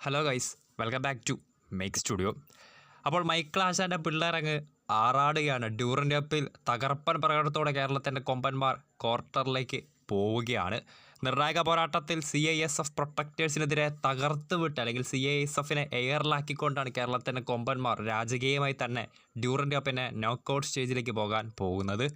Hello guys, welcome back to make studio. അപ്പോൾ Michael ആശാൻ്റെ പിള്ളേരങ്ങ് ആറാടുകയാണ്. ഡ്യൂറൻ്റ് കപ്പിൽ തകർപ്പൻ പ്രകടനത്തോടെ കേരളത്തിൻ്റെ കൊമ്പന്മാർ ക്വാർട്ടറിലേക്ക് പോവുകയാണ്. നിർണായക പോരാട്ടത്തിൽ CISF പ്രൊട്ടക്റ്റേഴ്സിനെതിരെ തകർത്ത് വിട്ട് അല്ലെങ്കിൽ CISFനെ എയറിലാക്കിക്കൊണ്ടാണ് കേരളത്തിൻ്റെ കൊമ്പന്മാർ രാജകീയമായി തന്നെ ഡ്യൂറൻ്റ് കപ്പിൻ്റെ നോക്കൗട്ട് സ്റ്റേജിലേക്ക് പോകാൻ പോകുന്നത്.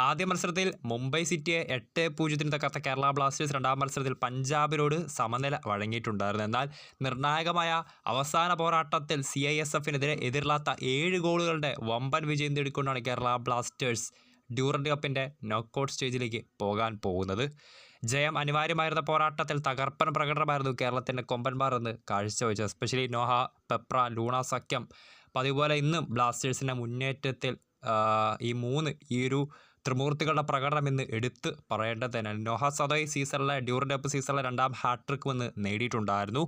ആദ്യ മത്സരത്തിൽ മുംബൈ സിറ്റിയെ 8-0 തകർത്ത കേരള ബ്ലാസ്റ്റേഴ്സ് രണ്ടാം മത്സരത്തിൽ പഞ്ചാബിനോട് സമനില വഴങ്ങിയിട്ടുണ്ടായിരുന്നു. എന്നാൽ നിർണായകമായ അവസാന പോരാട്ടത്തിൽ CISFനെതിരെ എതിരില്ലാത്ത 7 ഗോളുകളുടെ വമ്പൻ വിജയം നേടിക്കൊണ്ടാണ് കേരള ബ്ലാസ്റ്റേഴ്സ് ഡ്യൂറൻ്റ് കപ്പിൻ്റെ നോക്കൗട്ട് സ്റ്റേജിലേക്ക് പോകാൻ പോകുന്നത്. ജയം അനിവാര്യമായിരുന്ന പോരാട്ടത്തിൽ തകർപ്പൻ പ്രകടനമായിരുന്നു കേരളത്തിൻ്റെ കൊമ്പന്മാർ എന്ന് കാഴ്ചവെച്ചത്. എസ്പെഷ്യലി നോഹ, പെപ്ര, ലൂണ സഖ്യം. അപ്പോൾ അതുപോലെ ഇന്നും ബ്ലാസ്റ്റേഴ്സിൻ്റെ മുന്നേറ്റത്തിൽ ഈ ഒരു ത്രിമൂർത്തികളുടെ പ്രകടനം ഇന്ന് എടുത്ത് പറയേണ്ടത് തന്നെയാണ്. നോഹ സദോയ് ഡ്യൂറൻ്റ് കപ്പ് സീസണിലെ രണ്ടാം ഹാട്രിക് വന്ന് നേടിയിട്ടുണ്ടായിരുന്നു.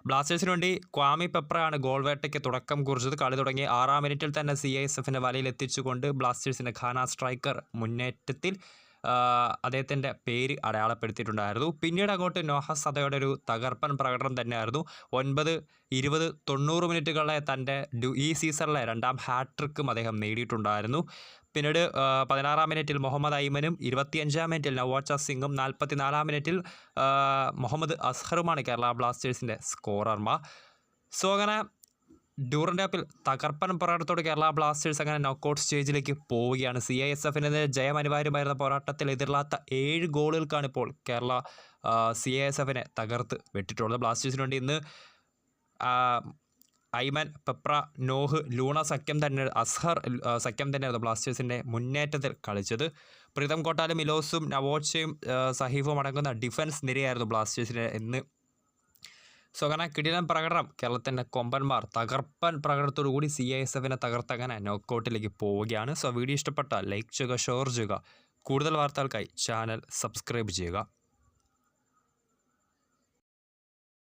ബ്ലാസ്റ്റേഴ്സിന് വേണ്ടി ക്വാമി പെപ്രയാണ് ഗോൾ വേട്ടയ്ക്ക് തുടക്കം കുറിച്ചത്. കളി തുടങ്ങി 6-ാം മിനിറ്റിൽ തന്നെ CISFൻ്റെ വലയിൽ എത്തിച്ചുകൊണ്ട് ബ്ലാസ്റ്റേഴ്സിൻ്റെ ഖാന സ്ട്രൈക്കർ മുന്നേറ്റത്തിൽ അദ്ദേഹത്തിൻ്റെ പേര് അടയാളപ്പെടുത്തിയിട്ടുണ്ടായിരുന്നു. പിന്നീട് അങ്ങോട്ട് നോഹ സദയുടെ ഒരു തകർപ്പൻ പ്രകടനം തന്നെയായിരുന്നു. 9, 20, 90 മിനിറ്റുകളെ തൻ്റെ ഈ സീസണിലെ രണ്ടാം ഹാട്രിക്കും അദ്ദേഹം നേടിയിട്ടുണ്ടായിരുന്നു. പിന്നീട് 16-ാം മിനിറ്റിൽ മുഹമ്മദ് ഐമനും 25-ാം മിനിറ്റിൽ നവാച്ച സിംഗും 44-ാം മിനിറ്റിൽ മുഹമ്മദ് അസ്ഹറുമാണ് കേരള ബ്ലാസ്റ്റേഴ്സിൻ്റെ സ്കോറർമാർ. സോ അങ്ങനെ ഡ്യൂറൻ്റ് കപ്പിൽ തകർപ്പൻ പ്രകടനത്തോടെ കേരള ബ്ലാസ്റ്റേഴ്സ് അങ്ങനെ നോക്കൗട്ട് സ്റ്റേജിലേക്ക് പോവുകയാണ്. CISFനെതിരെ ജയം അനിവാര്യമായിരുന്ന പോരാട്ടത്തിൽ എതിരില്ലാത്ത 7 ഗോളുകൾക്കാണ് ഇപ്പോൾ കേരള CISFനെ തകർത്ത് വെട്ടിട്ടുള്ളത്. ബ്ലാസ്റ്റേഴ്സിന് വേണ്ടി ഇന്ന് ഐമൻ, പെപ്ര, നോഹ്, ലൂണ സഖ്യം തന്നെ അസ്ഹർ സഖ്യം തന്നെയായിരുന്നു ബ്ലാസ്റ്റേഴ്സിൻ്റെ മുന്നേറ്റത്തിൽ കളിച്ചത്. പ്രീതം കോട്ടാലും മിലോസും നവോച്ചയും സഹീഫും അടങ്ങുന്ന ഡിഫൻസ് നിരയായിരുന്നു ബ്ലാസ്റ്റേഴ്സിന് ഇന്ന്. സോ അങ്ങനെ കിടിലൻ പ്രകടനം കേരളത്തിൻ്റെ കൊമ്പന്മാർ തകർപ്പൻ പ്രകടനത്തോടു കൂടി CISFനെ തകർത്തങ്ങനെ നോക്കൗട്ടിലേക്ക് പോവുകയാണ്. സോ വീഡിയോ ഇഷ്ടപ്പെട്ടാൽ ലൈക്ക് ചെയ്യുക, ഷെയർ ചെയ്യുക. കൂടുതൽ വാർത്തകൾക്കായി ചാനൽ സബ്സ്ക്രൈബ് ചെയ്യുക.